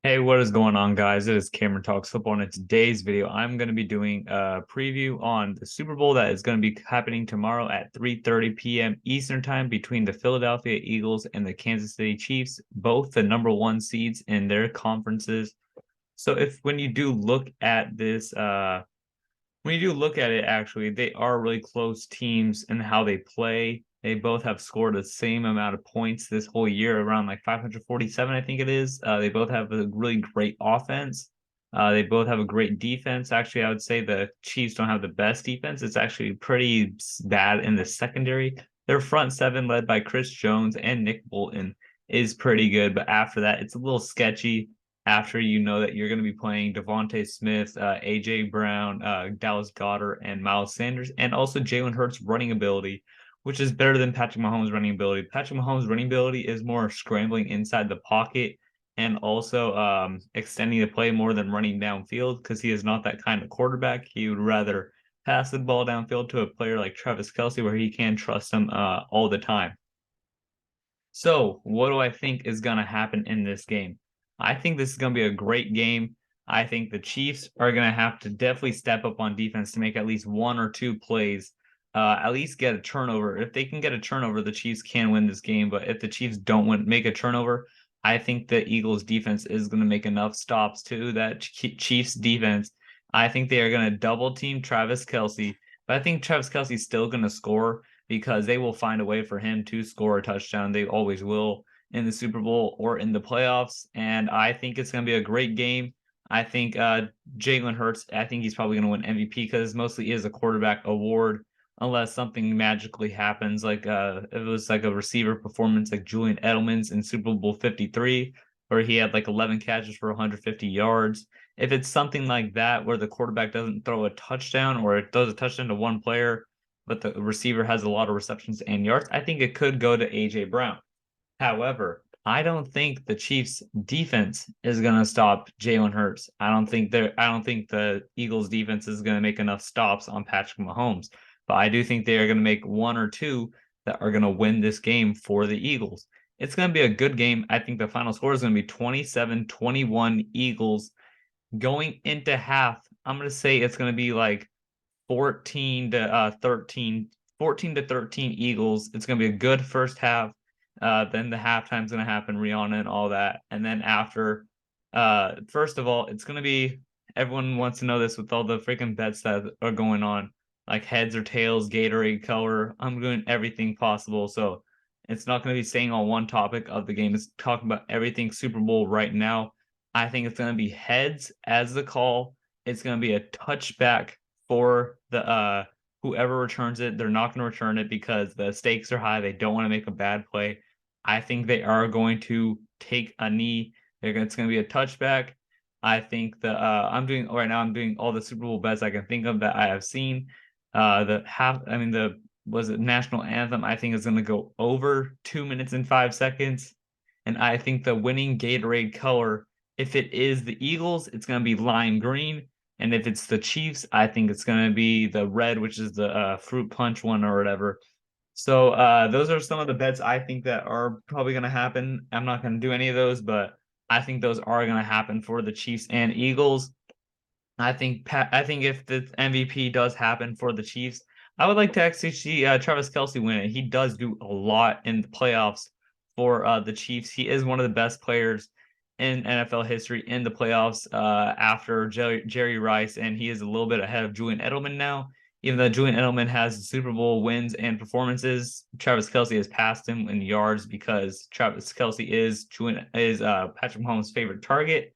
Hey, what is going on, guys? It is Cameron Talks Football. And in today's video, I'm going to be doing a preview on the Super Bowl that is going to be happening tomorrow at 3:30 p.m. Eastern Time between the Philadelphia Eagles and the Kansas City Chiefs, both the number one seeds in their conferences. So if when you do look at this, when you do look at it, actually, they are really close teams in how they play. They both have scored the same amount of points this whole year, around like 547, I think it is. They both have a really great offense. They both have a great defense. Actually, I would say the Chiefs don't have the best defense. It's actually pretty bad in the secondary. Their front seven, led by Chris Jones and Nick Bolton, is pretty good, but after that, it's a little sketchy after you know that you're going to be playing Devontae Smith, AJ Brown, Dallas Goedert, and Miles Sanders, and also Jalen Hurts' running ability, which is better than Patrick Mahomes' running ability. Patrick Mahomes' running ability is more scrambling inside the pocket and also extending the play more than running downfield because he is not that kind of quarterback. He would rather pass the ball downfield to a player like Travis Kelce where he can trust him all the time. So, what do I think is going to happen in this game? I think this is going to be a great game. I think the Chiefs are going to have to definitely step up on defense to make at least one or two plays, at least get a turnover. If they can get a turnover, the Chiefs can win this game. But if the Chiefs don't make a turnover, I think the Eagles defense is going to make enough stops to that Chiefs defense. I think they are going to double team Travis Kelce, but I think Travis Kelce is still going to score because they will find a way for him to score a touchdown. They always will in the Super Bowl or in the playoffs. And I think it's going to be a great game. I think Jalen Hurts, I think he's probably going to win MVP because mostly is a quarterback award unless something magically happens. Like it was like a receiver performance like Julian Edelman's in Super Bowl 53, where he had like 11 catches for 150 yards. If it's something like that where the quarterback doesn't throw a touchdown or it throws a touchdown to one player, but the receiver has a lot of receptions and yards, I think it could go to AJ Brown. However, I don't think the Chiefs defense is going to stop Jalen Hurts. I don't think the Eagles defense is going to make enough stops on Patrick Mahomes. But I do think they are going to make one or two that are going to win this game for the Eagles. It's going to be a good game. I think the final score is going to be 27-21 Eagles. Going into half, I'm going to say it's going to be like 14 to 13, 14 to 13 Eagles. It's going to be a good first half. Then the halftime's going to happen, Rihanna and all that. And then after, first of all, it's going to be everyone wants to know this with all the freaking bets that are going on, like heads or tails, Gatorade color. I'm doing everything possible. So it's not going to be staying on one topic of the game. It's talking about everything Super Bowl right now. I think it's going to be heads as the call. It's going to be a touchback for the whoever returns it. They're not going to return it because the stakes are high. They don't want to make a bad play. I think they are going to take a knee. It's going to be a touchback. I think I'm doing right now. I'm doing all the Super Bowl bets I can think of that I have seen. The was it national anthem? I think is going to go over 2 minutes and 5 seconds, and I think the winning Gatorade color, if it is the Eagles, it's going to be lime green. And if it's the Chiefs, I think it's going to be the red, which is the fruit punch one or whatever. So those are some of the bets I think that are probably going to happen. I'm not going to do any of those, but I think those are going to happen for the Chiefs and Eagles. I think if the MVP does happen for the Chiefs, I would like to actually see Travis Kelce win it. He does do a lot in the playoffs for the Chiefs. He is one of the best players in NFL history in the playoffs after Jerry Rice, and he is a little bit ahead of Julian Edelman now. Even though Julian Edelman has Super Bowl wins and performances, Travis Kelce has passed him in yards because Travis Kelce is Patrick Mahomes' favorite target.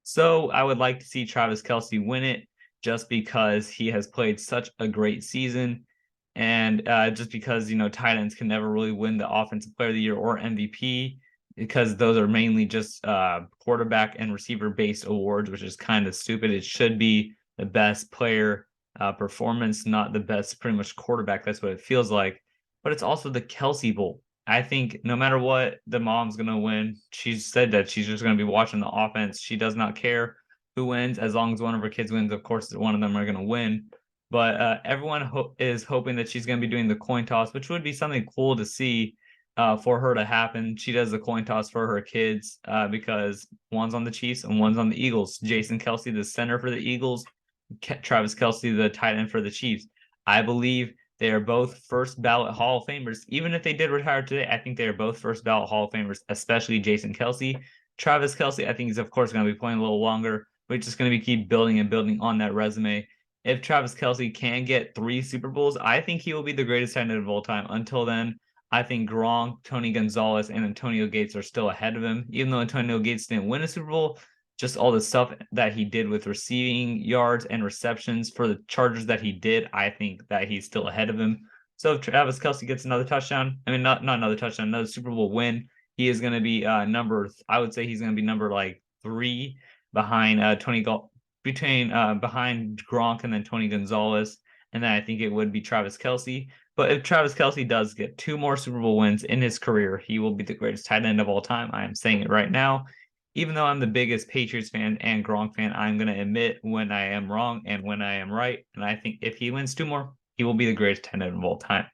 So I would like to see Travis Kelce win it just because he has played such a great season. And just because, tight ends can never really win the Offensive Player of the Year or MVP because those are mainly just quarterback and receiver based awards, which is kind of stupid. It should be the best player performance, not the best pretty much quarterback. That's what it feels like. But it's also the Kelce Bowl. I think no matter what, the mom's going to win. She said that she's just going to be watching the offense. She does not care who wins as long as one of her kids wins. Of course, one of them are going to win. But everyone is hoping that she's going to be doing the coin toss, which would be something cool to see for her to happen. She does the coin toss for her kids because one's on the Chiefs and one's on the Eagles. Jason Kelsey, the center for the Eagles, Travis Kelsey, the tight end for the Chiefs. I believe they are both first ballot Hall of Famers. Even if they did retire today, I think they are both first ballot Hall of Famers, especially Jason Kelsey. Travis Kelsey, I think he's, of course, going to be playing a little longer, but he's just going to be keep building and building on that resume. If Travis Kelsey can get 3 Super Bowls, I think he will be the greatest tight end of all time. Until then, I think Gronk, Tony Gonzalez, and Antonio Gates are still ahead of him. Even though Antonio Gates didn't win a Super Bowl, just all the stuff that he did with receiving yards and receptions for the Chargers that he did, I think that he's still ahead of him. So if Travis Kelsey gets another touchdown, I mean, not another touchdown, another Super Bowl win, he is going to be I would say he's going to be number like 3 behind behind Gronk and then Tony Gonzalez. And then I think it would be Travis Kelsey. But if Travis Kelsey does get 2 more Super Bowl wins in his career, he will be the greatest tight end of all time. I am saying it right now. Even though I'm the biggest Patriots fan and Gronk fan, I'm going to admit when I am wrong and when I am right. And I think if he wins 2 more, he will be the greatest tight end of all time.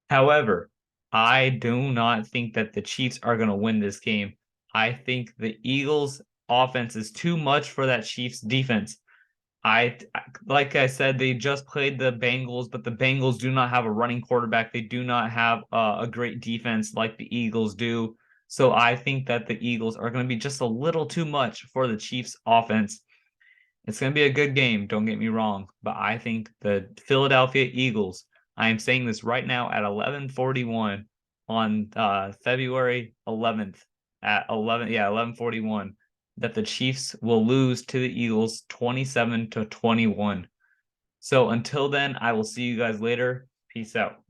However, I do not think that the Chiefs are going to win this game. I think the Eagles' offense is too much for that Chiefs defense. Like I said, they just played the Bengals, but the Bengals do not have a running quarterback. They do not have a great defense like the Eagles do. So I think that the Eagles are going to be just a little too much for the Chiefs offense. It's going to be a good game, don't get me wrong, but I think the Philadelphia Eagles, I am saying this right now at 11:41 on February 11th at 11:41 that the Chiefs will lose to the Eagles 27-21. So until then, I will see you guys later. Peace out.